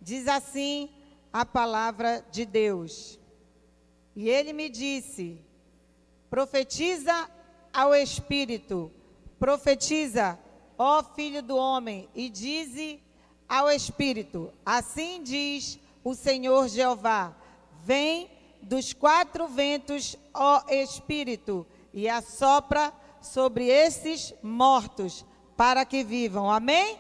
Diz assim a palavra de Deus. E ele me disse: profetiza ao Espírito, profetiza, ó Filho do homem, e dize ao Espírito: assim diz o Senhor Jeová: vem dos quatro ventos, ó Espírito, e assopra sobre esses mortos, para que vivam. Amém?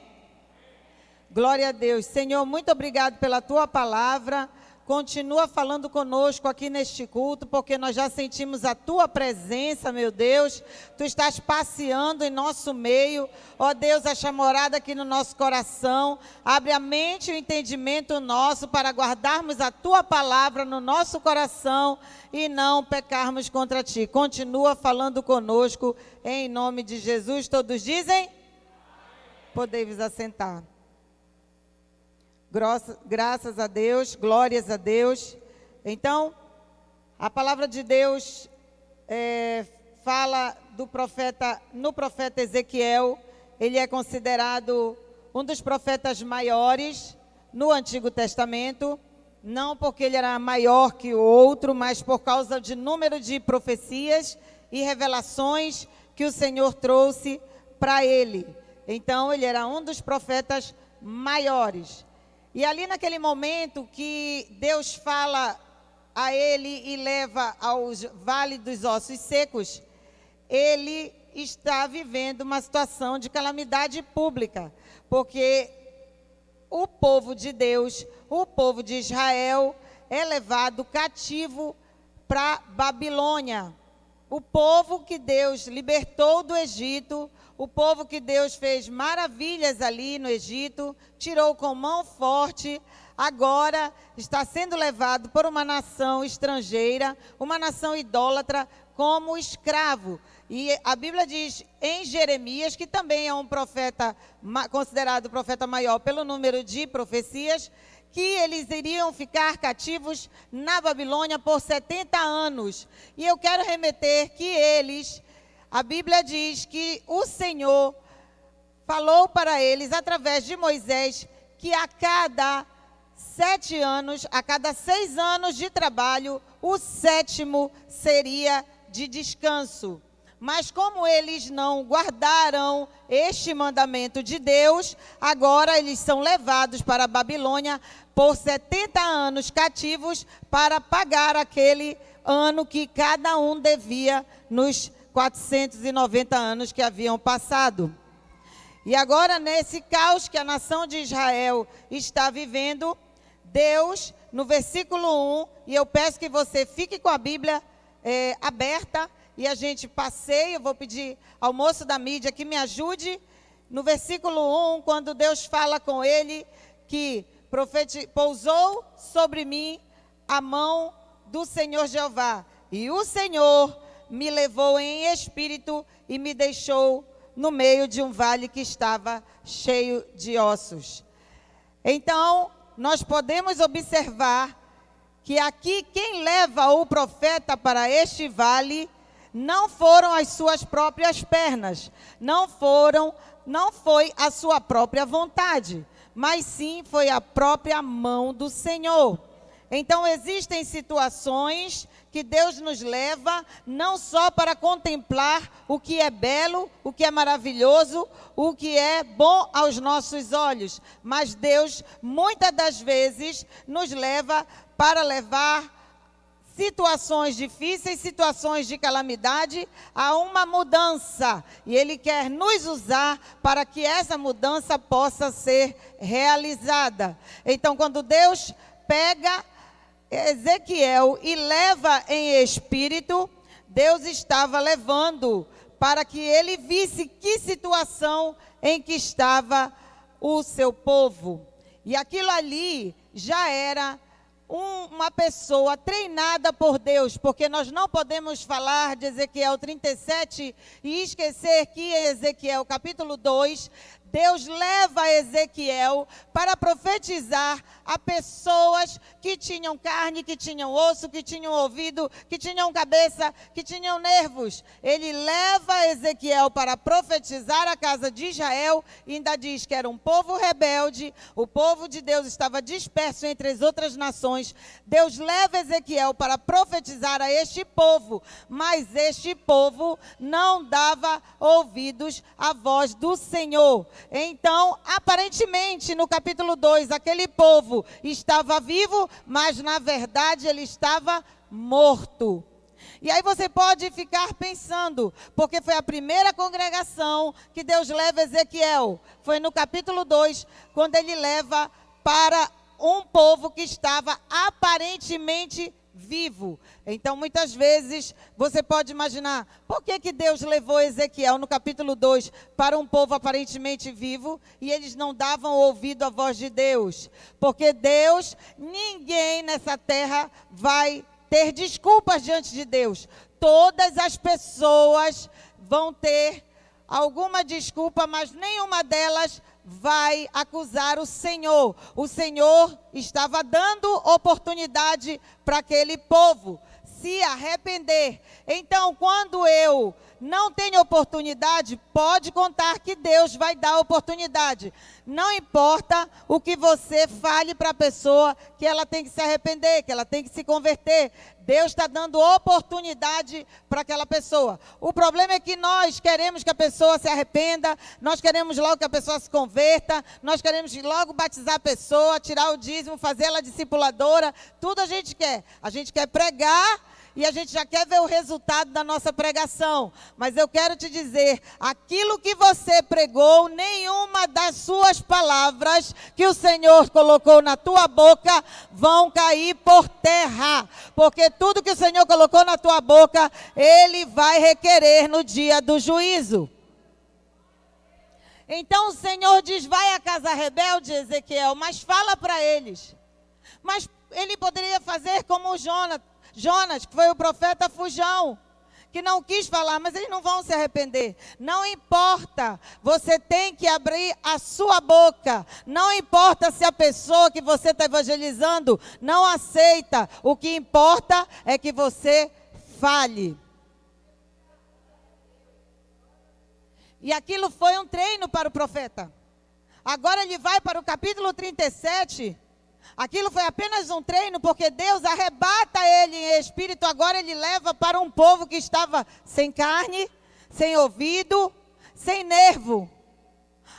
Glória a Deus. Senhor, muito obrigado pela tua palavra. Continua falando conosco aqui neste culto, porque nós já sentimos a tua presença, meu Deus. Tu estás passeando em nosso meio. Ó Deus, acha morada aqui no nosso coração. Abre a mente e o entendimento nosso para guardarmos a tua palavra no nosso coração e não pecarmos contra ti. Continua falando conosco em nome de Jesus. Todos dizem? Podem-vos assentar. Graças a Deus, glórias a Deus. Então, a palavra de Deus fala no profeta Ezequiel. Ele é considerado um dos profetas maiores no Antigo Testamento, não porque ele era maior que o outro, mas por causa de número de profecias e revelações que o Senhor trouxe para ele. Então, ele era um dos profetas maiores. E ali naquele momento que Deus fala a ele e leva ao vale dos ossos secos, ele está vivendo uma situação de calamidade pública, porque o povo de Deus, o povo de Israel, é levado cativo para Babilônia. O povo que Deus libertou do Egito, o povo que Deus fez maravilhas ali no Egito, tirou com mão forte, agora está sendo levado por uma nação estrangeira, uma nação idólatra, como escravo. E a Bíblia diz em Jeremias, que também é um profeta, considerado o profeta maior pelo número de profecias, que eles iriam ficar cativos na Babilônia por 70 anos. E eu quero remeter que a Bíblia diz que o Senhor falou para eles, através de Moisés, que a cada 7 anos, a cada 6 anos de trabalho, o 7º seria de descanso. Mas como eles não guardaram este mandamento de Deus, agora eles são levados para a Babilônia por 70 anos cativos para pagar aquele ano que cada um devia nos 490 anos que haviam passado. E agora, nesse caos que a nação de Israel está vivendo, Deus, no versículo 1, e eu peço que você fique com a Bíblia aberta, e a gente passeie. Eu vou pedir ao moço da mídia que me ajude. No versículo 1, quando Deus fala com ele, que pousou sobre mim a mão do Senhor Jeová, e o Senhor me levou em espírito e me deixou no meio de um vale que estava cheio de ossos. Então, nós podemos observar que aqui quem leva o profeta para este vale não foram as suas próprias pernas, não foi a sua própria vontade, mas sim foi a própria mão do Senhor. Então, existem situações que Deus nos leva não só para contemplar o que é belo, o que é maravilhoso, o que é bom aos nossos olhos, mas Deus, muitas das vezes, nos leva para levar situações difíceis, situações de calamidade, a uma mudança. E Ele quer nos usar para que essa mudança possa ser realizada. Então, quando Deus pega Ezequiel e leva em espírito, Deus estava levando para que ele visse que situação em que estava o seu povo. E aquilo ali já era uma pessoa treinada por Deus, porque nós não podemos falar de Ezequiel 37 e esquecer que em Ezequiel capítulo 2, Deus leva Ezequiel para profetizar a pessoas que tinham carne, que tinham osso, que tinham ouvido, que tinham cabeça, que tinham nervos. Ele leva Ezequiel para profetizar a casa de Israel e ainda diz que era um povo rebelde, o povo de Deus estava disperso entre as outras nações. Deus leva Ezequiel para profetizar a este povo, mas este povo não dava ouvidos à voz do Senhor. Então, aparentemente, no capítulo 2, aquele povo estava vivo, mas na verdade ele estava morto. E aí você pode ficar pensando, porque foi a primeira congregação que Deus leva Ezequiel. Foi no capítulo 2, quando ele leva para um povo que estava aparentemente vivo. Então, muitas vezes, você pode imaginar, por que Deus levou Ezequiel no capítulo 2 para um povo aparentemente vivo e eles não davam ouvido à voz de Deus? Porque Deus, ninguém nessa terra vai ter desculpas diante de Deus. Todas as pessoas vão ter alguma desculpa, mas nenhuma delas vai acusar o Senhor. O Senhor estava dando oportunidade para aquele povo se arrepender. Então, quando eu não tenho oportunidade, pode contar que Deus vai dar oportunidade. Não importa o que você fale para a pessoa, que ela tem que se arrepender, que ela tem que se converter. Deus está dando oportunidade para aquela pessoa. O problema é que nós queremos que a pessoa se arrependa, nós queremos logo que a pessoa se converta, nós queremos logo batizar a pessoa, tirar o dízimo, fazer ela discipuladora, tudo a gente quer. A gente quer pregar e a gente já quer ver o resultado da nossa pregação. Mas eu quero te dizer, aquilo que você pregou, nenhuma das suas palavras que o Senhor colocou na tua boca vão cair por terra. Porque tudo que o Senhor colocou na tua boca, Ele vai requerer no dia do juízo. Então o Senhor diz, vai à casa rebelde, Ezequiel, mas fala para eles. Mas ele poderia fazer como Jonas, que foi o profeta fujão, que não quis falar, mas eles não vão se arrepender. Não importa, você tem que abrir a sua boca. Não importa se a pessoa que você está evangelizando não aceita. O que importa é que você fale. E aquilo foi um treino para o profeta. Agora ele vai para o capítulo 37. Aquilo foi apenas um treino, porque Deus arrebata ele em espírito. Agora ele leva para um povo que estava sem carne, sem ouvido, sem nervo.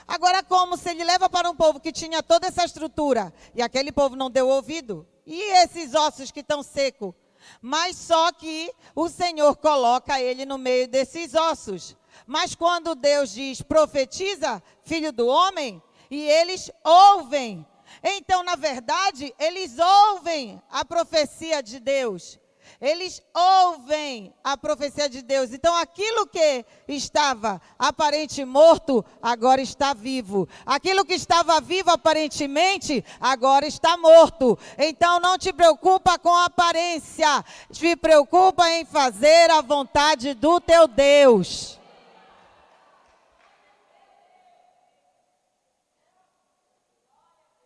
Agora, como se ele leva para um povo que tinha toda essa estrutura, e aquele povo não deu ouvido? E esses ossos que estão secos? Mas só que o Senhor coloca ele no meio desses ossos. Mas quando Deus diz, profetiza, filho do homem, e eles ouvem. Então, na verdade, eles ouvem a profecia de Deus. Eles ouvem a profecia de Deus. Então, aquilo que estava aparentemente morto, agora está vivo. Aquilo que estava vivo aparentemente, agora está morto. Então, não te preocupa com a aparência. Te preocupa em fazer a vontade do teu Deus.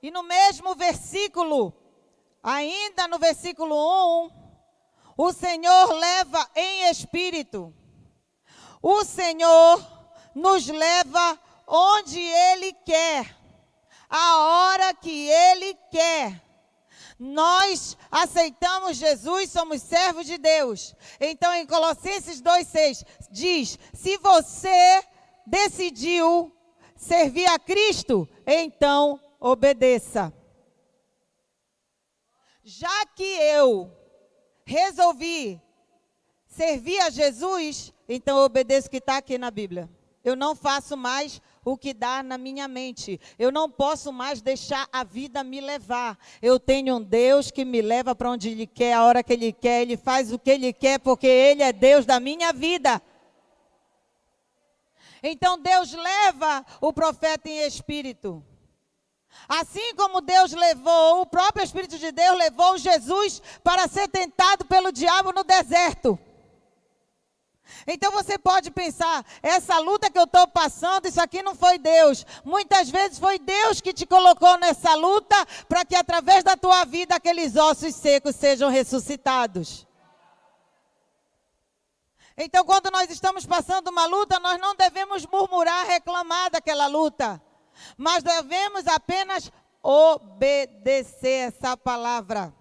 E no mesmo versículo, ainda no versículo 1, o Senhor leva em espírito. O Senhor nos leva onde Ele quer, a hora que Ele quer. Nós aceitamos Jesus, somos servos de Deus. Então, em Colossenses 2,6, diz, se você decidiu servir a Cristo, então obedeça. Já que eu resolvi servir a Jesus, então eu obedeço o que está aqui na Bíblia. Eu não faço mais o que dá na minha mente. Eu não posso mais deixar a vida me levar. Eu tenho um Deus que me leva para onde Ele quer, a hora que Ele quer. Ele faz o que Ele quer, porque Ele é Deus da minha vida. Então Deus leva o profeta em espírito. Assim como Deus levou, o próprio Espírito de Deus levou Jesus para ser tentado pelo diabo no deserto. Então você pode pensar, essa luta que eu estou passando, isso aqui não foi Deus. Muitas vezes foi Deus que te colocou nessa luta para que através da tua vida aqueles ossos secos sejam ressuscitados. Então quando nós estamos passando uma luta, nós não devemos murmurar, reclamar daquela luta. Mas devemos apenas obedecer essa palavra.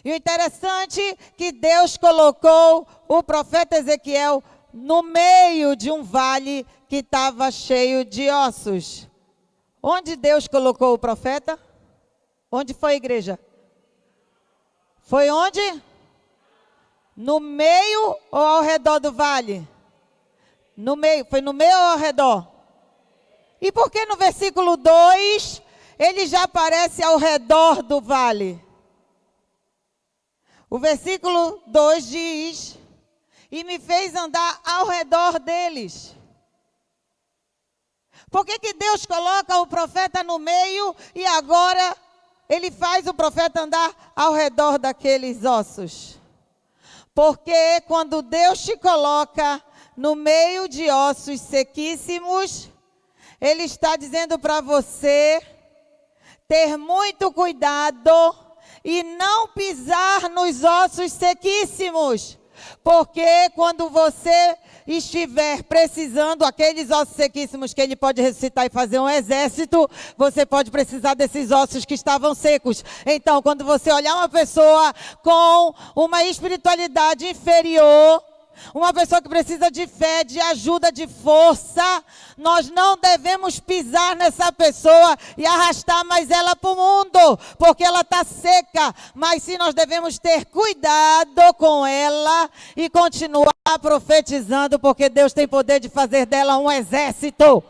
E o interessante é que Deus colocou o profeta Ezequiel no meio de um vale que estava cheio de ossos. Onde Deus colocou o profeta? Onde foi a igreja? Foi onde? No meio ou ao redor do vale? No meio. Foi no meio ou ao redor? E por que no versículo 2 ele já aparece ao redor do vale? O versículo 2 diz, e me fez andar ao redor deles. Por que Deus coloca o profeta no meio e agora ele faz o profeta andar ao redor daqueles ossos? Porque quando Deus te coloca no meio de ossos sequíssimos, Ele está dizendo para você ter muito cuidado e não pisar nos ossos sequíssimos. Porque quando você estiver precisando, aqueles ossos sequíssimos que ele pode ressuscitar e fazer um exército, você pode precisar desses ossos que estavam secos. Então, quando você olhar uma pessoa com uma espiritualidade inferior, uma pessoa que precisa de fé, de ajuda, de força, nós não devemos pisar nessa pessoa e arrastar mais ela para o mundo, porque ela está seca. Mas sim, nós devemos ter cuidado com ela e continuar profetizando, porque Deus tem poder de fazer dela um exército.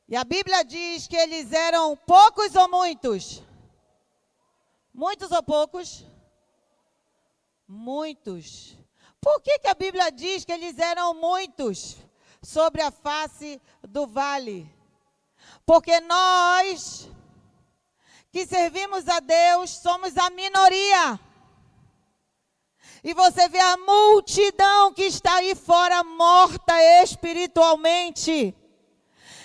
E a Bíblia diz que eles eram poucos ou muitos? Muitos ou poucos? Muitos. Por que a Bíblia diz que eles eram muitos sobre a face do vale? Porque nós que servimos a Deus somos a minoria. E você vê a multidão que está aí fora morta espiritualmente.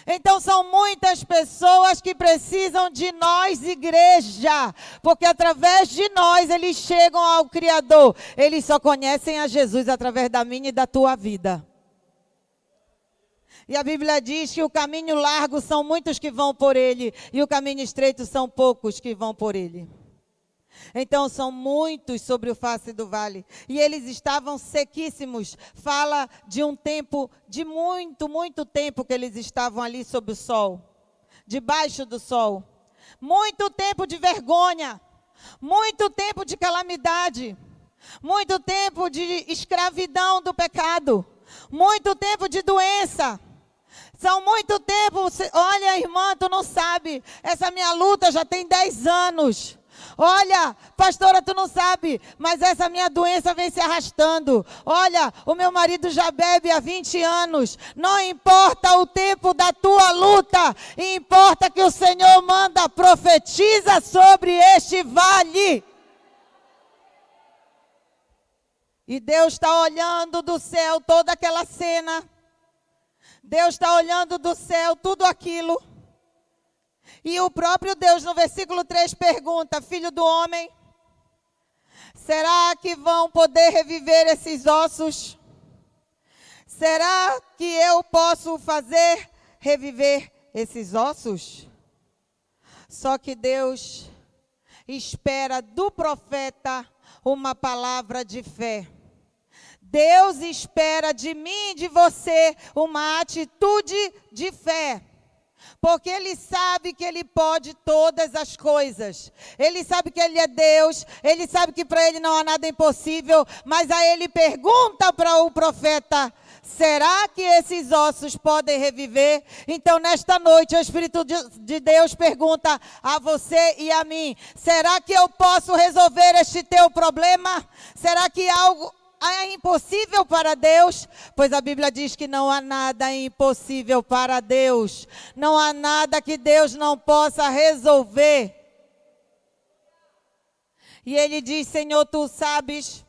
Então são muitas pessoas que precisam de nós, igreja, porque através de nós eles chegam ao Criador. Eles só conhecem a Jesus através da minha e da tua vida. E a Bíblia diz que o caminho largo são muitos que vão por ele, e o caminho estreito são poucos que vão por ele. Então são muitos sobre o face do vale, e eles estavam sequíssimos. Fala de um tempo, de muito tempo que eles estavam ali sob o sol, debaixo do sol. Muito tempo de vergonha, muito tempo de calamidade, muito tempo de escravidão do pecado, muito tempo de doença. São muito tempo. Olha, irmã, tu não sabe, essa minha luta já tem 10 anos. Olha, pastora, tu não sabe, mas essa minha doença vem se arrastando. Olha, o meu marido já bebe há 20 anos. Não importa o tempo da tua luta, importa que o Senhor manda, profetiza sobre este vale. E Deus está olhando do céu toda aquela cena. Deus está olhando do céu tudo aquilo. E o próprio Deus, no versículo 3, pergunta: filho do homem, será que vão poder reviver esses ossos? Será que eu posso fazer reviver esses ossos? Só que Deus espera do profeta uma palavra de fé. Deus espera de mim e de você uma atitude de fé. Porque Ele sabe que Ele pode todas as coisas. Ele sabe que Ele é Deus. Ele sabe que para Ele não há nada impossível. Mas aí Ele pergunta para o profeta: será que esses ossos podem reviver? Então nesta noite o Espírito de Deus pergunta a você e a mim: será que eu posso resolver este teu problema? Será que algo é impossível para Deus? Pois a Bíblia diz que não há nada impossível para Deus. Não há nada que Deus não possa resolver. E ele diz: Senhor, tu sabes,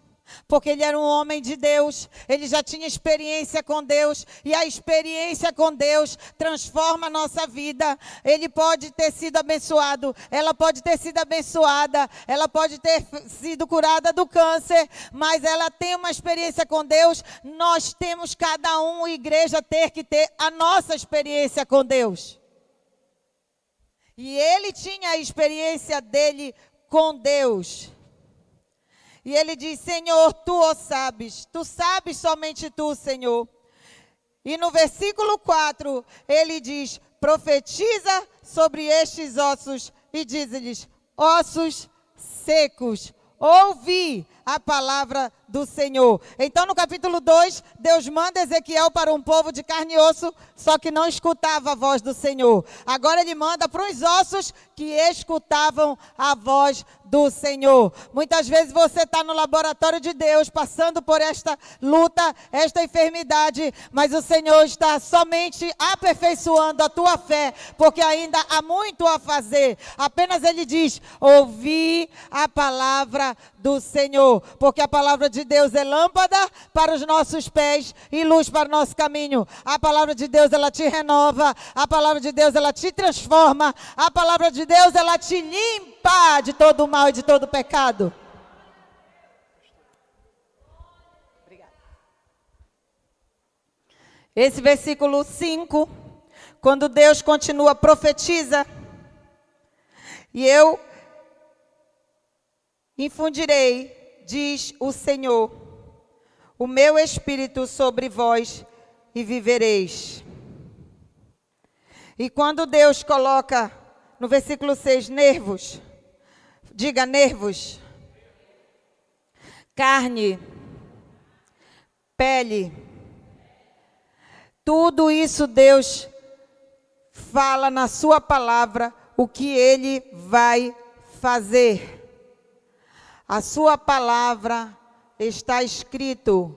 porque ele era um homem de Deus, ele já tinha experiência com Deus, e a experiência com Deus transforma a nossa vida. Ele pode ter sido abençoado, ela pode ter sido abençoada, ela pode ter sido curada do câncer, mas ela tem uma experiência com Deus. Nós temos, cada um, igreja, ter que ter a nossa experiência com Deus. E ele tinha a experiência dele com Deus. E ele diz: Senhor, tu o sabes somente tu, Senhor. E no versículo 4, ele diz: profetiza sobre estes ossos e diz-lhes: ossos secos, ouvi a palavra do Senhor. Então, no capítulo 2, Deus manda Ezequiel para um povo de carne e osso, só que não escutava a voz do Senhor. Agora ele manda para os ossos que escutavam a voz do Senhor. Muitas vezes você está no laboratório de Deus, passando por esta luta, esta enfermidade, mas o Senhor está somente aperfeiçoando a tua fé, porque ainda há muito a fazer. Apenas ele diz: ouvi a palavra do Senhor, porque a palavra de Deus é lâmpada para os nossos pés e luz para o nosso caminho. A palavra de Deus, ela te renova, a palavra de Deus, ela te transforma, a palavra de Deus, ela te limpa de todo o mal e de todo o pecado. Obrigada. Esse versículo 5, quando Deus continua, profetiza: e eu infundirei, diz o Senhor, o meu espírito sobre vós e vivereis. E quando Deus coloca no versículo 6, nervos, diga nervos, carne, pele, tudo isso Deus fala na sua palavra o que Ele vai fazer. A sua palavra está escrito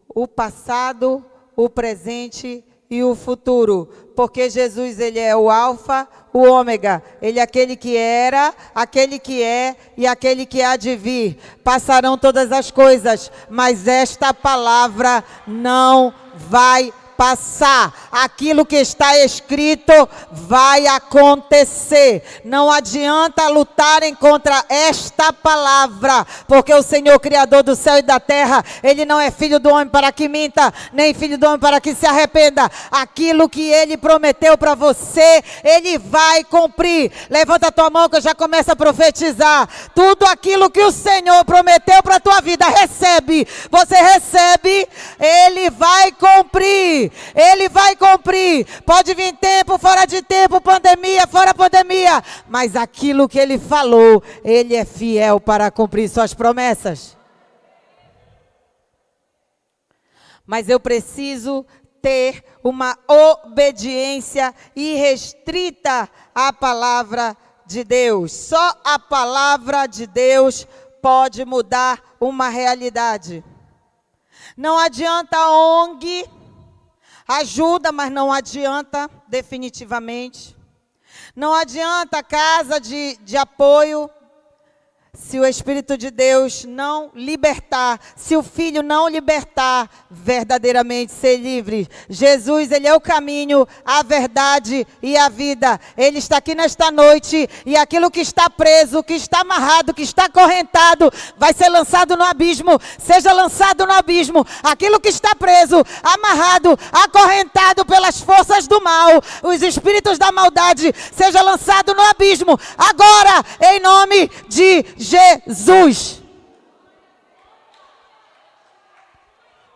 o passado, o presente e o futuro, porque Jesus, ele é o alfa, o ômega, ele é aquele que era, aquele que é e aquele que há de vir. Passarão todas as coisas, mas esta palavra não vai passar. Aquilo que está escrito vai acontecer. Não adianta lutarem contra esta palavra, porque o Senhor, Criador do céu e da terra, Ele não é filho do homem para que minta, nem filho do homem para que se arrependa. Aquilo que Ele prometeu para você, Ele vai cumprir. Levanta a tua mão que eu já começo a profetizar. Tudo aquilo que o Senhor prometeu para a tua vida, recebe. Você recebe, Ele vai cumprir. Ele vai cumprir. Pode vir tempo, fora de tempo, pandemia, fora pandemia, mas aquilo que Ele falou, Ele é fiel para cumprir suas promessas. Mas eu preciso ter uma obediência irrestrita à palavra de Deus. Só a palavra de Deus pode mudar uma realidade. Não adianta a ONG, ajuda, mas não adianta definitivamente. Não adianta a casa de apoio, se o Espírito de Deus não libertar, se o Filho não libertar, verdadeiramente ser livre. Jesus, Ele é o caminho, a verdade e a vida. Ele está aqui nesta noite e aquilo que está preso, que está amarrado, que está acorrentado, vai ser lançado no abismo. Seja lançado no abismo. Aquilo que está preso, amarrado, acorrentado pelas forças do mal, os espíritos da maldade, seja lançado no abismo. Agora, em nome de Jesus.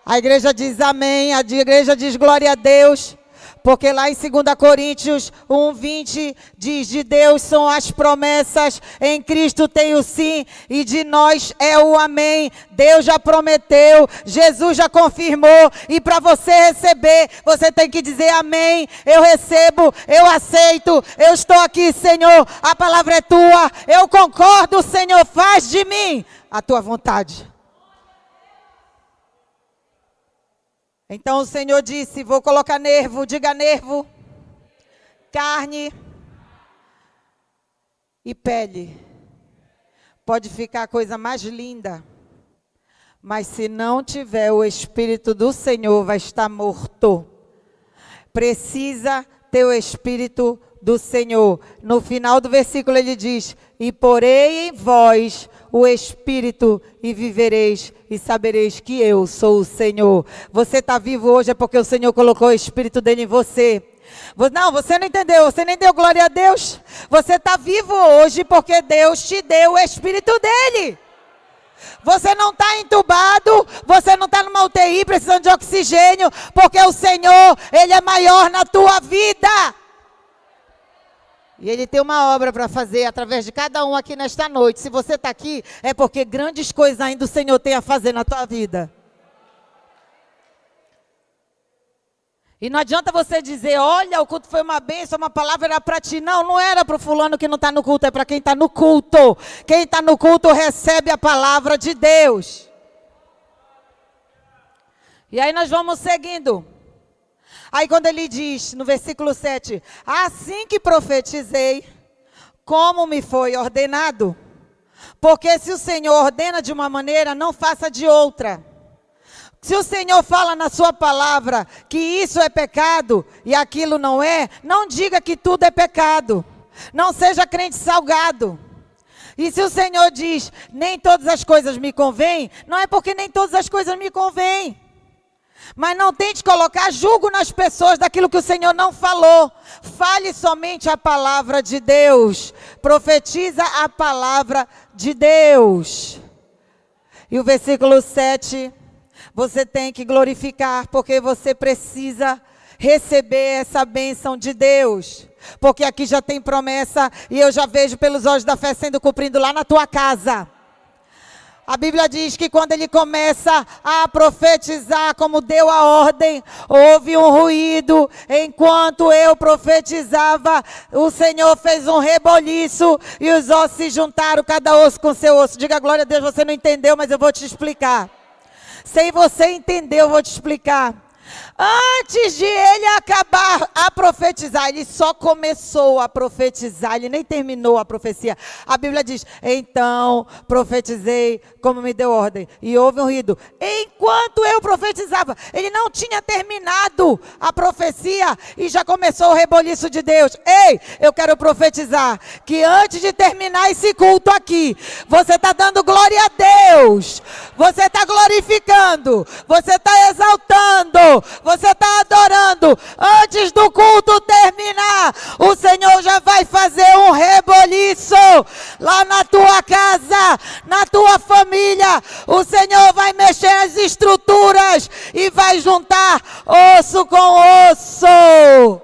A igreja diz amém, a igreja diz glória a Deus, porque lá em 2 Coríntios 1:20 diz: de Deus são as promessas, em Cristo tem o sim e de nós é o amém. Deus já prometeu, Jesus já confirmou, e para você receber, você tem que dizer amém. Eu recebo, eu aceito, eu estou aqui, Senhor, a palavra é tua, eu concordo, Senhor, faz de mim a tua vontade. Então o Senhor disse: vou colocar nervo, diga nervo, carne e pele. pode ficar a coisa mais linda, mas se não tiver o Espírito do Senhor, vai estar morto. Precisa ter o Espírito do Senhor. No final do versículo ele diz: e porei em vós o Espírito e vivereis e sabereis que eu sou o Senhor. Você está vivo hoje é porque o Senhor colocou o Espírito dele em você. Não, você não entendeu, você nem deu glória a Deus. Você está vivo hoje porque Deus te deu o Espírito dele. Você não está entubado, você não está numa UTI precisando de oxigênio, porque o Senhor, Ele é maior na tua vida. E Ele tem uma obra para fazer através de cada um aqui nesta noite. Se você está aqui, é porque grandes coisas ainda o Senhor tem a fazer na tua vida. E não adianta você dizer, olha, o culto foi uma bênção, uma palavra era para ti. Não, não era para o fulano que não está no culto, é para quem está no culto. Quem está no culto recebe a palavra de Deus. E aí nós vamos seguindo. Aí quando ele diz, no versículo 7, assim que profetizei, como me foi ordenado. Porque se o Senhor ordena de uma maneira, não faça de outra. Se o Senhor fala na sua palavra que isso é pecado e aquilo não é, não diga que tudo é pecado. Não seja crente salgado. E se o Senhor diz, nem todas as coisas me convêm, não é porque nem todas as coisas me convêm. Mas não tente colocar julgo nas pessoas daquilo que o Senhor não falou. Fale somente a palavra de Deus. Profetiza a palavra de Deus. E o versículo 7... você tem que glorificar, porque você precisa receber essa bênção de Deus. Porque aqui já tem promessa, e eu já vejo pelos olhos da fé sendo cumprido lá na tua casa. A Bíblia diz que quando ele começa a profetizar, como deu a ordem, houve um ruído. Enquanto eu profetizava, o Senhor fez um reboliço e os ossos se juntaram, cada osso com seu osso. Diga glória a Deus, você não entendeu, mas eu vou te explicar. Sem você entender, eu vou te explicar. Antes de ele acabar a profetizar, ele só começou a profetizar, ele nem terminou a profecia. A Bíblia diz, então profetizei como me deu ordem. E houve um ruído. Enquanto eu profetizava, ele não tinha terminado a profecia e já começou o reboliço de Deus. Ei, eu quero profetizar que antes de terminar esse culto aqui, você está dando glória a Deus. Você está glorificando, você está exaltando, você está adorando. Antes do culto terminar, o Senhor já vai fazer um reboliço lá na tua casa, na tua família. O Senhor vai mexer as estruturas e vai juntar osso com osso.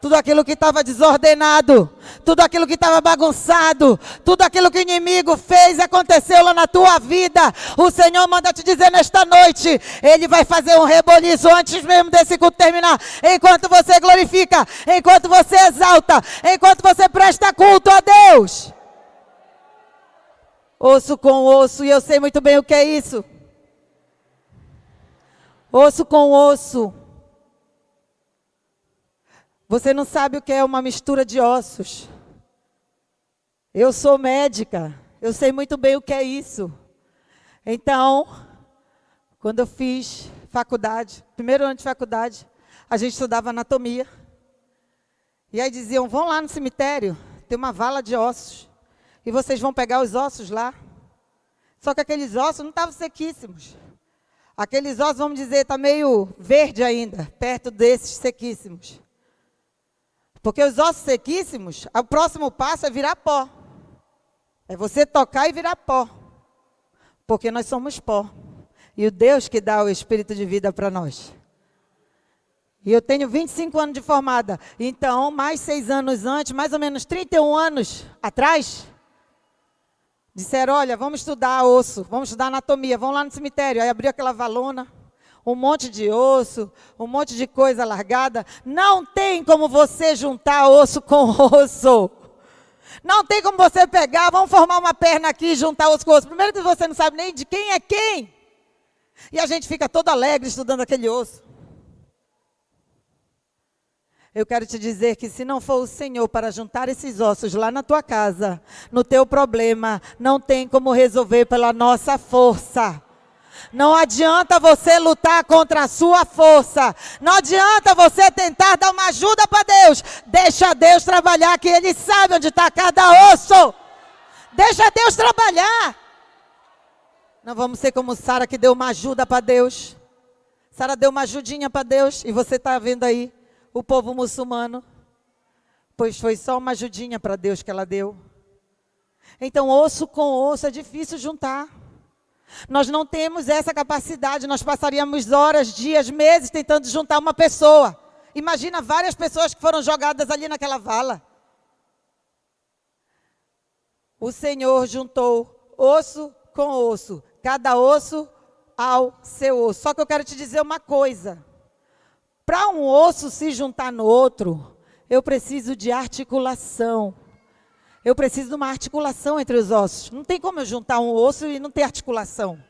Tudo aquilo que estava desordenado, tudo aquilo que estava bagunçado, tudo aquilo que o inimigo fez aconteceu lá na tua vida. O Senhor manda te dizer nesta noite, Ele vai fazer um reboliço antes mesmo desse culto terminar. Enquanto você glorifica, enquanto você exalta, enquanto você presta culto a Deus. Osso com osso, e eu sei muito bem o que é isso. Osso com osso. Você não sabe o que é uma mistura de ossos. Eu sou médica, eu sei muito bem o que é isso. Então, quando eu fiz faculdade, primeiro ano de faculdade, a gente estudava anatomia. E aí diziam, vão lá no cemitério, tem uma vala de ossos. E vocês vão pegar os ossos lá. Só que aqueles ossos não estavam sequíssimos. Aqueles ossos, vamos dizer, está meio verde ainda, perto desses sequíssimos. Porque os ossos sequíssimos, o próximo passo é virar pó. É você tocar e virar pó. Porque nós somos pó. E o Deus que dá o espírito de vida para nós. E eu tenho 25 anos de formada. Então, mais 6 anos antes, mais ou menos 31 anos atrás, disseram, olha, vamos estudar osso, vamos estudar anatomia, vamos lá no cemitério. Aí abriu aquela valona. Um monte de osso, um monte de coisa largada. Não tem como você juntar osso com osso. Não tem como você pegar, vamos formar uma perna aqui e juntar osso com osso. Primeiro que você não sabe nem de quem é quem. E a gente fica todo alegre estudando aquele osso. Eu quero te dizer que se não for o Senhor para juntar esses ossos lá na tua casa, no teu problema, não tem como resolver pela nossa força. Não adianta você lutar contra a sua força. Não adianta você tentar dar uma ajuda para Deus. Deixa Deus trabalhar, que Ele sabe onde está cada osso. Deixa Deus trabalhar. Não vamos ser como Sara, que deu uma ajuda para Deus. Sara deu uma ajudinha para Deus. E você está vendo aí o povo muçulmano. Pois foi só uma ajudinha para Deus que ela deu. Então osso com osso é difícil juntar. Nós não temos essa capacidade. Nós passaríamos horas, dias, meses tentando juntar uma pessoa. Imagina várias pessoas que foram jogadas ali naquela vala. O Senhor juntou osso com osso, cada osso ao seu osso. Só que eu quero te dizer uma coisa. Para um osso se juntar no outro, eu preciso de articulação. Eu preciso de uma articulação entre os ossos. Não tem como eu juntar um osso e não ter articulação.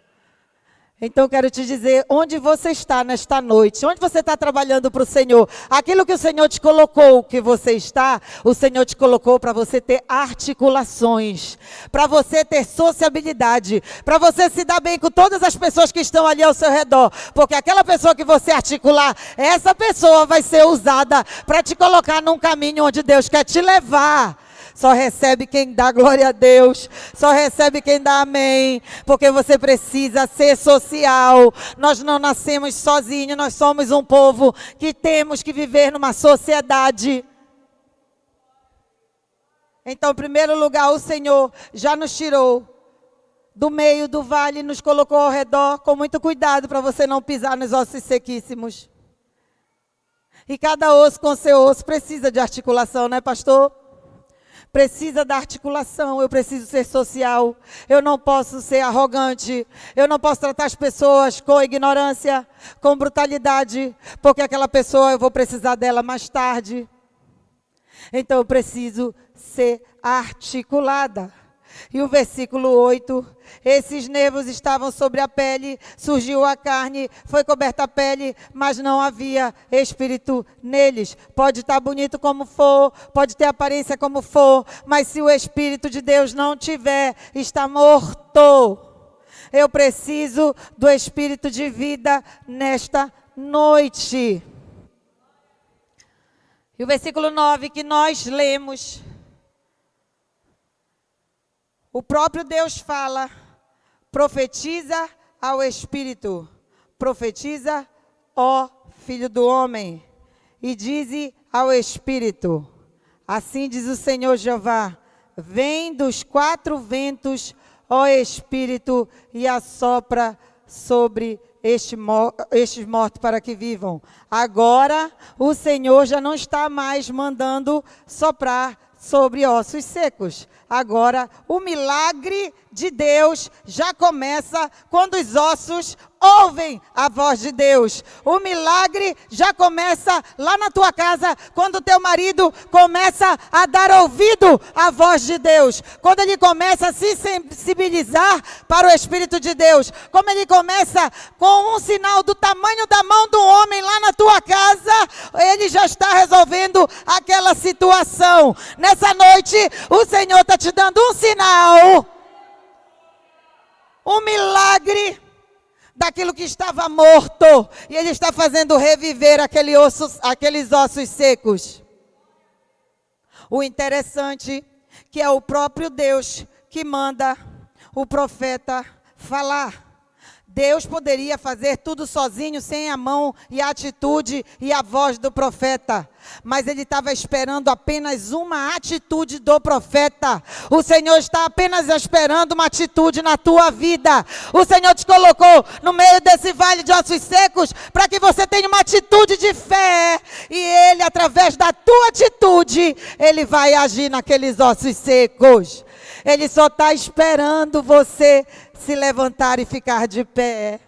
Então eu quero te dizer, onde você está nesta noite, onde você está trabalhando para o Senhor, aquilo que o Senhor te colocou, que você está, o Senhor te colocou para você ter articulações, para você ter sociabilidade, para você se dar bem com todas as pessoas que estão ali ao seu redor, porque aquela pessoa que você articular, essa pessoa vai ser usada para te colocar num caminho onde Deus quer te levar. Só recebe quem dá glória a Deus. Só recebe quem dá amém. Porque você precisa ser social. Nós não nascemos sozinhos. Nós somos um povo que temos que viver numa sociedade. Então, em primeiro lugar, o Senhor já nos tirou do meio do vale e nos colocou ao redor com muito cuidado para você não pisar nos ossos sequíssimos. E cada osso com seu osso precisa de articulação, né, pastor? Precisa da articulação, eu preciso ser social, eu não posso ser arrogante, eu não posso tratar as pessoas com ignorância, com brutalidade, porque aquela pessoa eu vou precisar dela mais tarde. Então eu preciso ser articulada. E o versículo 8, esses nervos estavam sobre a pele, surgiu a carne, foi coberta a pele, mas não havia espírito neles. Pode estar bonito como for, pode ter aparência como for, mas se o Espírito de Deus não tiver, está morto. Eu preciso do Espírito de vida nesta noite. E o versículo 9 que nós lemos, o próprio Deus fala, profetiza ao Espírito, profetiza, ó Filho do Homem, e dize ao Espírito, assim diz o Senhor Jeová, vem dos quatro ventos, ó Espírito, e assopra sobre estes mortos para que vivam. Agora o Senhor já não está mais mandando soprar sobre ossos secos. Agora, o milagre de Deus já começa quando os ossos ouvem a voz de Deus. O milagre já começa lá na tua casa, quando o teu marido começa a dar ouvido à voz de Deus. Quando ele começa a se sensibilizar para o Espírito de Deus. Como ele começa com um sinal do tamanho da mão do homem lá na tua casa, ele já está resolvendo aquela situação. Nessa noite, o Senhor está te dando um sinal, um milagre daquilo que estava morto, e Ele está fazendo reviver aqueles ossos secos. O interessante que é o próprio Deus que manda o profeta falar. Deus poderia fazer tudo sozinho, sem a mão e a atitude e a voz do profeta. Mas ele estava esperando apenas uma atitude do profeta. O Senhor está apenas esperando uma atitude na tua vida. O Senhor te colocou no meio desse vale de ossos secos para que você tenha uma atitude de fé. E Ele, através da tua atitude, Ele vai agir naqueles ossos secos. Ele só está esperando você se levantar e ficar de pé.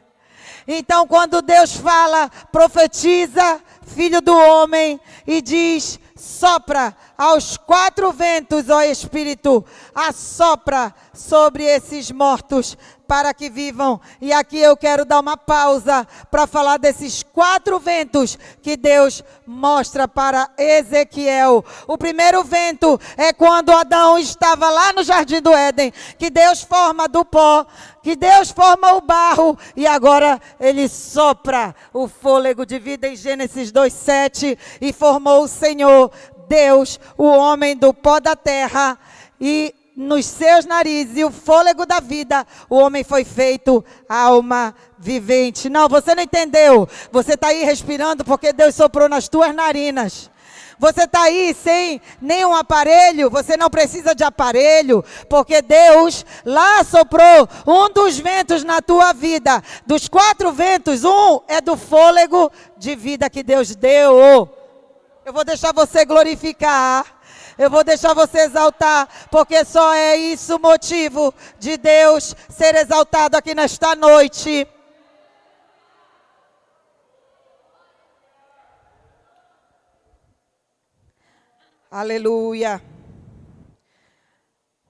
Então, quando Deus fala, profetiza, Filho do Homem, e diz, sopra aos quatro ventos, ó Espírito, assopra sobre esses mortos para que vivam. E aqui eu quero dar uma pausa para falar desses 4 ventos que Deus mostra para Ezequiel. O primeiro vento é quando Adão estava lá no Jardim do Éden, que Deus forma do pó, que Deus forma o barro e agora ele sopra o fôlego de vida em Gênesis 2:7 e formou o Senhor Deus, o homem do pó da terra, e nos seus narizes e o fôlego da vida, o homem foi feito alma vivente. Não, você não entendeu. Você está aí respirando porque Deus soprou nas tuas narinas. Você está aí sem nenhum aparelho, você não precisa de aparelho, porque Deus lá soprou um dos ventos na tua vida. Dos 4 ventos, um é do fôlego de vida que Deus deu. Eu vou deixar você glorificar, eu vou deixar você exaltar, porque só é isso o motivo de Deus ser exaltado aqui nesta noite. Aleluia.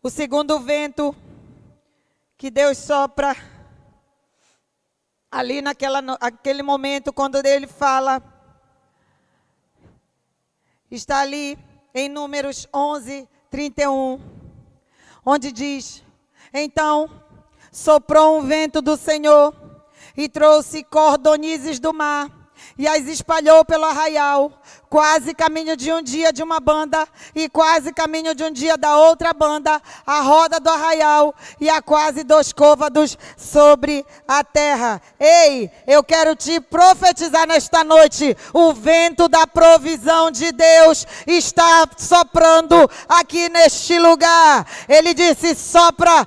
O segundo vento que Deus sopra ali naquele momento, quando ele fala, está ali em Números 11:31, onde diz: então soprou um vento do Senhor e trouxe cordonizes do mar e as espalhou pelo arraial, quase caminho de um dia de uma banda e quase caminho de um dia da outra banda, a roda do arraial e a quase 2 côvados sobre a terra. Ei, eu quero te profetizar nesta noite, o vento da provisão de Deus está soprando aqui neste lugar. Ele disse: sopra,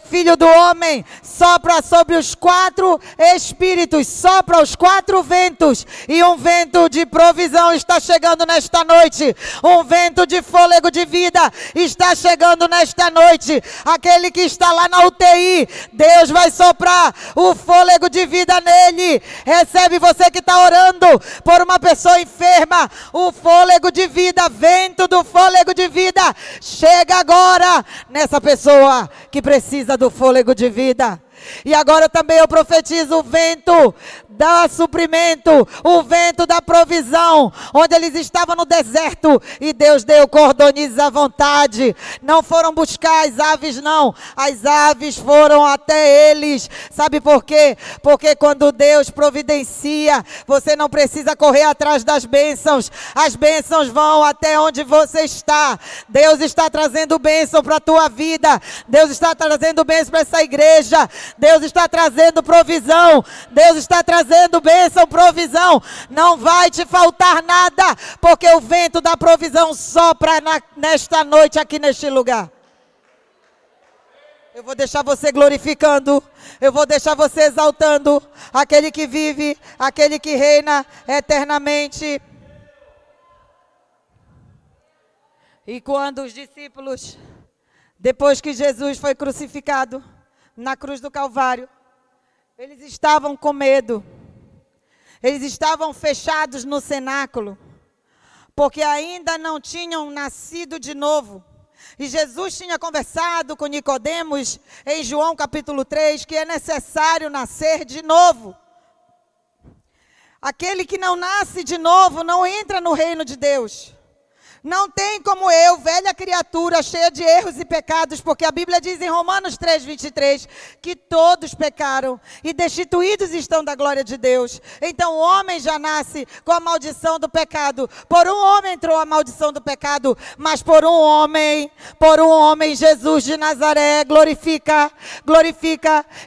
filho do homem, sopra sobre os 4 espíritos, sopra os 4 ventos, e um vento de provisão está chegando nesta noite, um vento de fôlego de vida está chegando nesta noite. Aquele que está lá na UTI, Deus vai soprar o fôlego de vida nele. Recebe, você que está orando por uma pessoa enferma, o fôlego de vida, vento do fôlego de vida, chega agora nessa pessoa que precisa do fôlego de vida. E agora também eu profetizo o vento do suprimento, o vento da provisão, onde eles estavam no deserto e Deus deu cordonizes à vontade. Não foram buscar as aves, não, as aves foram até eles. Sabe por quê? Porque quando Deus providencia, você não precisa correr atrás das bênçãos, as bênçãos vão até onde você está. Deus está trazendo bênção para a tua vida, Deus está trazendo bênção para essa igreja, Deus está trazendo provisão, Deus está trazendo bênção, provisão. Não vai te faltar nada, porque o vento da provisão sopra nesta noite aqui neste lugar. Eu vou deixar você glorificando, eu vou deixar você exaltando aquele que vive, aquele que reina eternamente. E quando os discípulos, depois que Jesus foi crucificado na cruz do Calvário, eles estavam com medo, eles estavam fechados no cenáculo, porque ainda não tinham nascido de novo. E Jesus tinha conversado com Nicodemos em João capítulo 3, que é necessário nascer de novo. Aquele que não nasce de novo não entra no reino de Deus. Não tem como eu, velha criatura, cheia de erros e pecados, porque a Bíblia diz em Romanos 3:23, que todos pecaram e destituídos estão da glória de Deus. Então o homem já nasce com a maldição do pecado. Por um homem entrou a maldição do pecado, mas por um homem, Jesus de Nazaré, glorifica,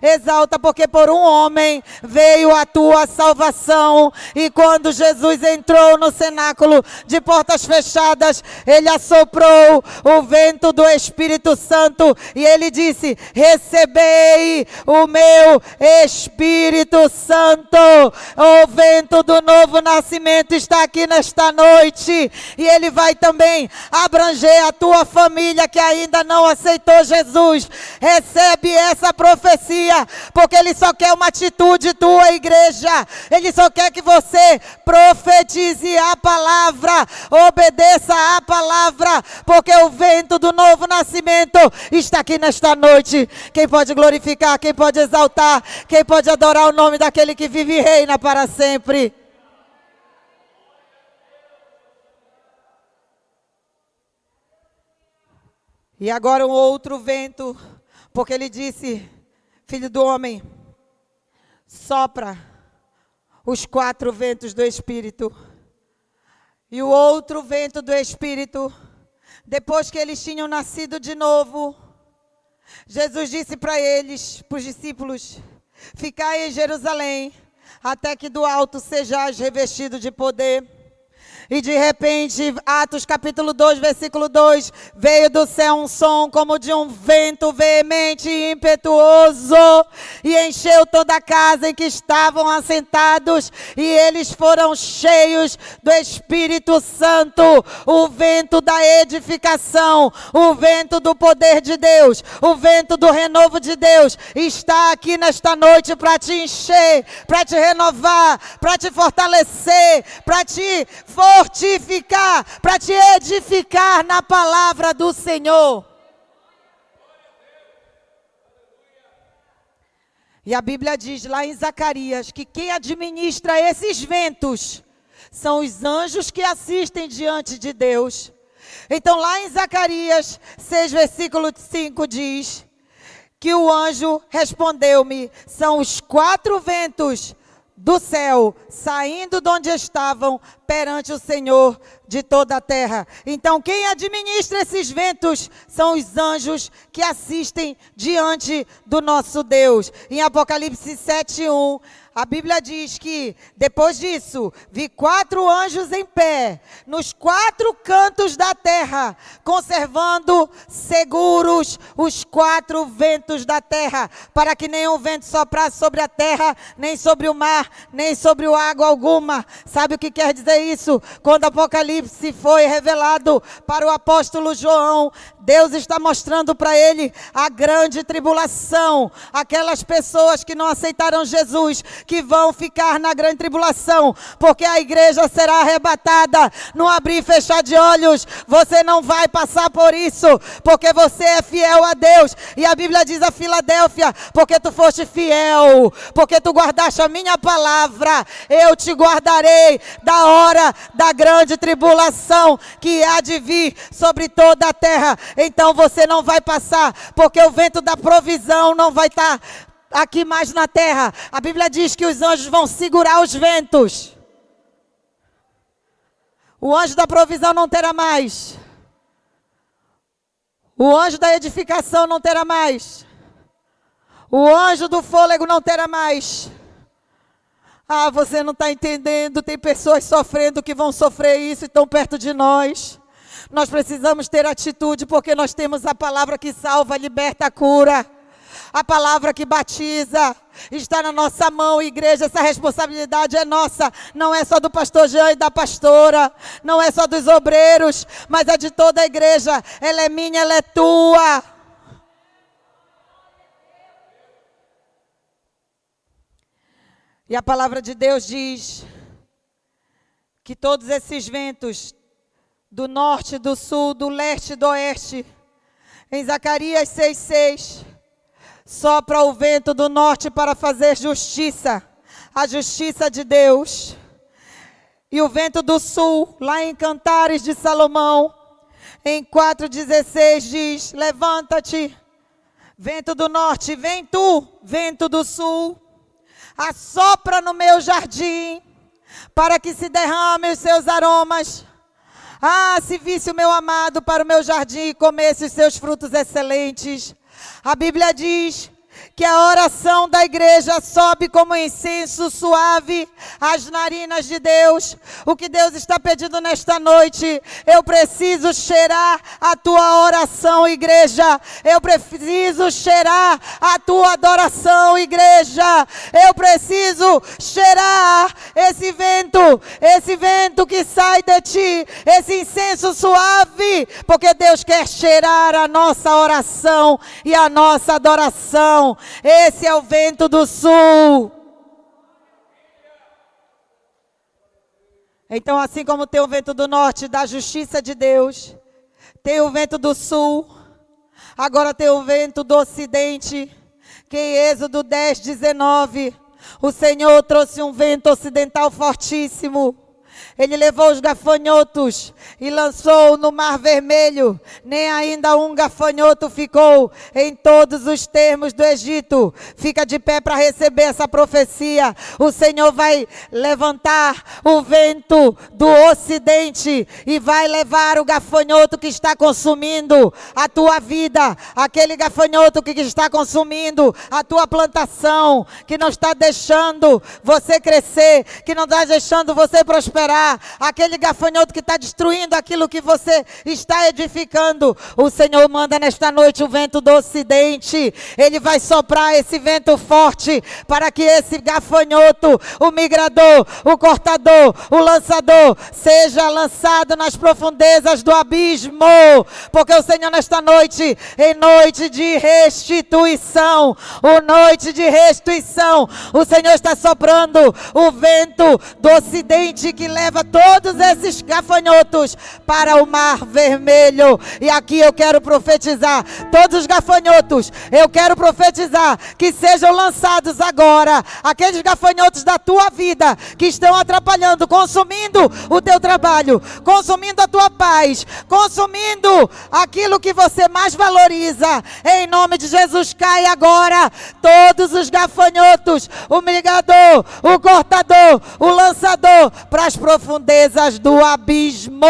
exalta, porque por um homem veio a tua salvação. E quando Jesus entrou no cenáculo de portas fechadas, ele assoprou o vento do Espírito Santo e ele disse: recebei o meu Espírito Santo. O vento do novo nascimento está aqui nesta noite e ele vai também abranger a tua família que ainda não aceitou Jesus. Recebe essa profecia, porque ele só quer uma atitude tua, igreja. Ele só quer que você profetize a palavra, obedeça a palavra. palavra, porque o vento do novo nascimento está aqui nesta noite. Quem pode glorificar, quem pode exaltar, quem pode adorar o nome daquele que vive e reina para sempre. E agora um outro vento, porque ele disse, filho do homem, sopra os 4 ventos do Espírito. E o outro vento do Espírito, depois que eles tinham nascido de novo, Jesus disse para eles, para os discípulos, ficai em Jerusalém, até que do alto sejais revestido de poder. E de repente, Atos capítulo 2, versículo 2, veio do céu um som como de um vento veemente e impetuoso, e encheu toda a casa em que estavam assentados, e eles foram cheios do Espírito Santo, o vento da edificação, o vento do poder de Deus, o vento do renovo de Deus, está aqui nesta noite para te encher, para te renovar, para te fortalecer, para te fortificar, para te edificar na palavra do Senhor. E a Bíblia diz lá em Zacarias que quem administra esses ventos são os anjos que assistem diante de Deus. Então lá em Zacarias 6, versículo 5 diz que o anjo respondeu-me, são os 4 ventos do céu, saindo de onde estavam perante o Senhor de toda a terra. Então quem administra esses ventos são os anjos que assistem diante do nosso Deus. Em Apocalipse 7:1, a Bíblia diz que, depois disso, vi 4 anjos em pé, nos 4 cantos da terra, conservando seguros os 4 ventos da terra, para que nenhum vento soprasse sobre a terra, nem sobre o mar, nem sobre o água alguma. Sabe o que quer dizer isso? Quando Apocalipse foi revelado para o apóstolo João, Deus está mostrando para ele a grande tribulação, aquelas pessoas que não aceitaram Jesus, que vão ficar na grande tribulação, porque a igreja será arrebatada, no abrir e fechar de olhos. Você não vai passar por isso, porque você é fiel a Deus, e a Bíblia diz a Filadélfia, porque tu foste fiel, porque tu guardaste a minha palavra, eu te guardarei da hora da grande tribulação, que há de vir sobre toda a terra. Então você não vai passar, porque o vento da provisão não vai estar aqui mais na terra. A Bíblia diz que os anjos vão segurar os ventos. O anjo da provisão não terá mais. O anjo da edificação não terá mais. O anjo do fôlego não terá mais. Ah, você não está entendendo. Tem pessoas sofrendo que vão sofrer isso e estão perto de nós. Nós precisamos ter atitude, porque nós temos a palavra que salva, liberta, cura. A palavra que batiza está na nossa mão, igreja. Essa responsabilidade é nossa. Não é só do pastor Jean e da pastora. Não é só dos obreiros, mas é de toda a igreja. Ela é minha, ela é tua. E a palavra de Deus diz que todos esses ventos do norte, do sul, do leste e do oeste, em Zacarias 6:6, sopra o vento do norte para fazer justiça, a justiça de Deus. E o vento do sul, lá em Cantares de Salomão, em 4:16 diz, levanta-te, vento do norte, vem tu, vento do sul, assopra no meu jardim, para que se derramem os seus aromas. Ah, se visse o meu amado para o meu jardim e comesse os seus frutos excelentes. A Bíblia diz que a oração da igreja sobe como incenso suave às narinas de Deus. O que Deus está pedindo nesta noite, eu preciso cheirar a tua oração, igreja. Eu preciso cheirar a tua adoração, igreja. Eu preciso cheirar esse vento que sai de ti, esse incenso suave, porque Deus quer cheirar a nossa oração e a nossa adoração. Esse é o vento do sul. Então, assim como tem o vento do norte da justiça de Deus, Tem o vento do sul. Agora tem o vento do ocidente. Que em Êxodo 10, 19, o Senhor trouxe um vento ocidental fortíssimo. Ele levou os gafanhotos e lançou no Mar Vermelho. Nem ainda um gafanhoto ficou em todos os termos do Egito. Fica de pé para receber essa profecia. O Senhor vai levantar o vento do ocidente e vai levar o gafanhoto que está consumindo a tua vida. Aquele gafanhoto que está consumindo a tua plantação, que não está deixando você crescer, que não está deixando você prosperar. Aquele gafanhoto que está destruindo aquilo que você está edificando. O Senhor manda nesta noite o vento do ocidente. Ele vai soprar esse vento forte para que esse gafanhoto, o migrador, o cortador, o lançador, seja lançado nas profundezas do abismo. Porque o Senhor nesta noite, em noite de restituição, o Senhor está soprando o vento do ocidente que leva todos esses gafanhotos para o Mar Vermelho. E aqui eu quero profetizar, todos os gafanhotos, eu quero profetizar que sejam lançados agora, aqueles gafanhotos da tua vida que estão atrapalhando, consumindo o teu trabalho, consumindo a tua paz, consumindo aquilo que você mais valoriza. Em nome de Jesus, cai agora todos os gafanhotos, o migrador, o cortador, o lançador, para as profundezas do abismo.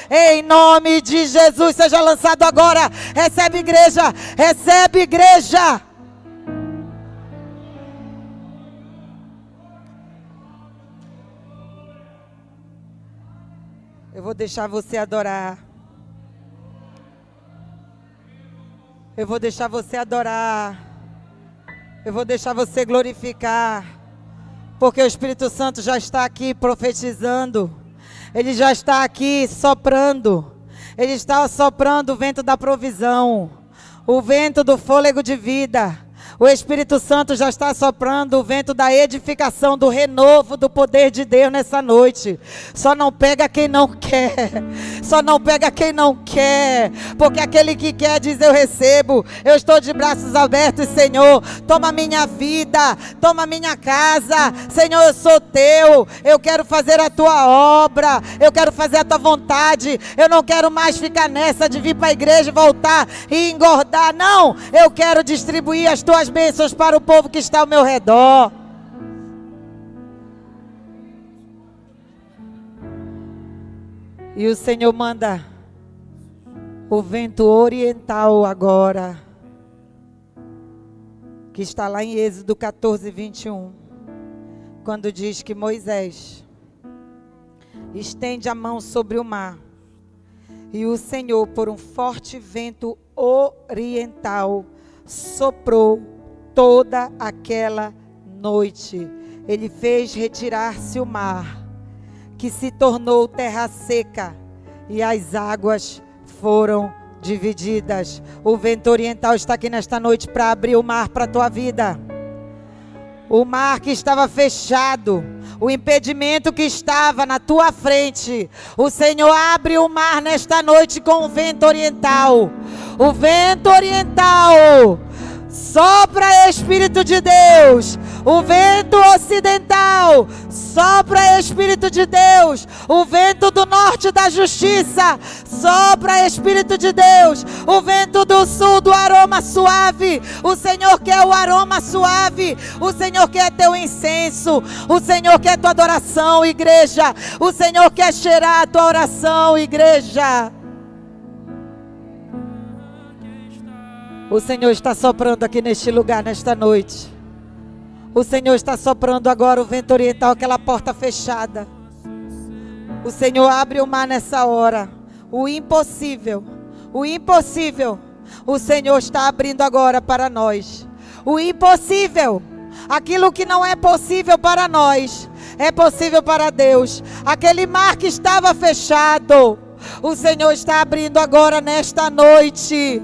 Em nome de Jesus, seja lançado agora. Recebe, igreja, recebe, igreja. Eu vou deixar você adorar. Eu vou deixar você adorar. Eu vou deixar você glorificar. Porque o Espírito Santo já está aqui profetizando. Ele já está aqui soprando. Ele está soprando o vento da provisão. O vento do fôlego de vida. O Espírito Santo já está soprando o vento da edificação, do renovo, do poder de Deus nessa noite. Só não pega quem não quer. Só não pega quem não quer. Porque aquele que quer diz: eu recebo. Eu estou de braços abertos, Senhor. Toma minha vida, toma minha casa. Senhor, eu sou teu. Eu quero fazer a tua obra. Eu quero fazer a tua vontade. Eu não quero mais ficar nessa de vir para a igreja e voltar e engordar. Não, eu quero distribuir as tuas bênçãos para o povo que está ao meu redor. E o Senhor manda o vento oriental agora, que está lá em Êxodo 14, 21, quando diz que Moisés estende a mão sobre o mar, e o Senhor, por um forte vento oriental, soprou toda aquela noite. Ele fez retirar-se o mar, que se tornou terra seca, e as águas foram divididas. O vento oriental está aqui nesta noite para abrir o mar para a tua vida. O mar que estava fechado, o impedimento que estava na tua frente, o Senhor abre o mar nesta noite com o vento oriental. O vento oriental sopra, Espírito de Deus. O vento ocidental sopra, Espírito de Deus. O vento do norte da justiça sopra, Espírito de Deus. O vento do sul do aroma suave. O Senhor quer o aroma suave. O Senhor quer teu incenso. O Senhor quer tua adoração, igreja. O Senhor quer cheirar a tua oração, igreja. O Senhor está soprando aqui neste lugar, nesta noite. O Senhor está soprando agora o vento oriental, aquela porta fechada. O Senhor abre o mar nessa hora. O impossível, o Senhor está abrindo agora para nós. O impossível, aquilo que não é possível para nós, é possível para Deus. Aquele mar que estava fechado, o Senhor está abrindo agora nesta noite.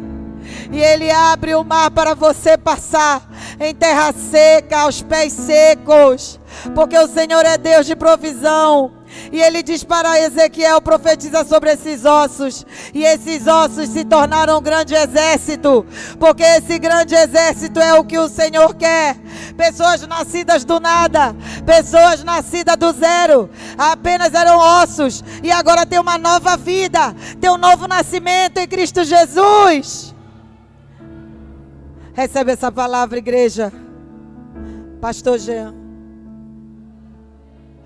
E Ele abre o mar para você passar em terra seca, aos pés secos. Porque o Senhor é Deus de provisão. E ele diz para Ezequiel: profetiza sobre esses ossos. E esses ossos se tornaram um grande exército. Porque esse grande exército é o que o Senhor quer. Pessoas nascidas do nada. Pessoas nascidas do zero. Apenas eram ossos. E agora tem uma nova vida. Tem um novo nascimento em Cristo Jesus. Recebe essa palavra, igreja. Pastor Jean.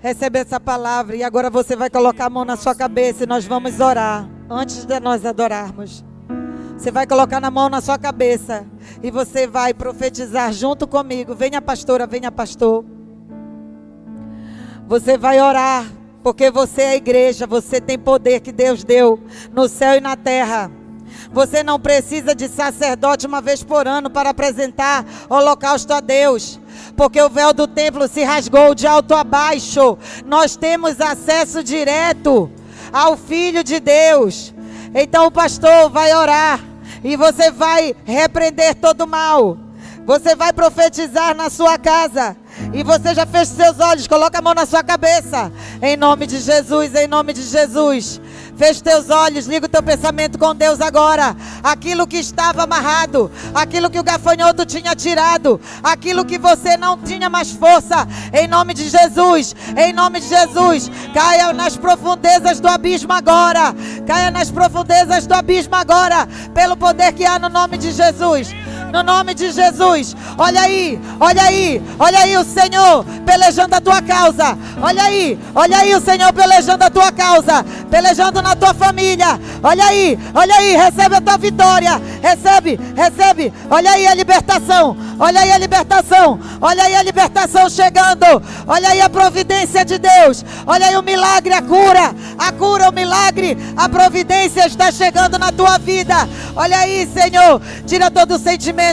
Recebe essa palavra e agora você vai colocar a mão na sua cabeça e nós vamos orar. Antes de nós adorarmos, você vai colocar na mão na sua cabeça e você vai profetizar junto comigo. Venha, pastora, venha, pastor. Você vai orar, porque você é a igreja. Você tem poder que Deus deu no céu e na terra. Você não precisa de sacerdote uma vez por ano para apresentar holocausto a Deus, porque o véu do templo se rasgou de alto a baixo. Nós temos acesso direto ao Filho de Deus. Então o pastor vai orar e você vai repreender todo mal. Você vai profetizar na sua casa. E você já fecha seus olhos, coloca a mão na sua cabeça. Em nome de Jesus, em nome de Jesus. Feche teus olhos, liga o teu pensamento com Deus agora. Aquilo que estava amarrado, aquilo que o gafanhoto tinha tirado, aquilo que você não tinha mais força, em nome de Jesus, em nome de Jesus, caia nas profundezas do abismo agora. Caia nas profundezas do abismo agora, pelo poder que há no nome de Jesus. No nome de Jesus. Olha aí, olha aí, olha aí o Senhor pelejando a tua causa. Olha aí o Senhor pelejando a tua causa, pelejando na tua família. Olha aí, recebe a tua vitória. Recebe, recebe. Olha aí a libertação. Olha aí a libertação. Olha aí a libertação chegando. Olha aí a providência de Deus. Olha aí o milagre, a cura, o milagre, a providência está chegando na tua vida. Olha aí, Senhor, tira todo o sentimento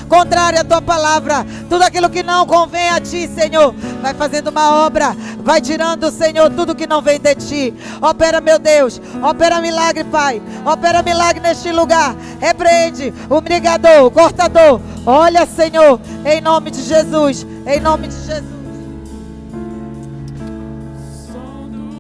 contrário à tua palavra, tudo aquilo que não convém a ti, Senhor. Vai fazendo uma obra, vai tirando, Senhor, tudo que não vem de ti. Opera, meu Deus, opera milagre, Pai. Opera milagre neste lugar. Repreende o brigador, o cortador. Olha, Senhor, em nome de Jesus, em nome de Jesus.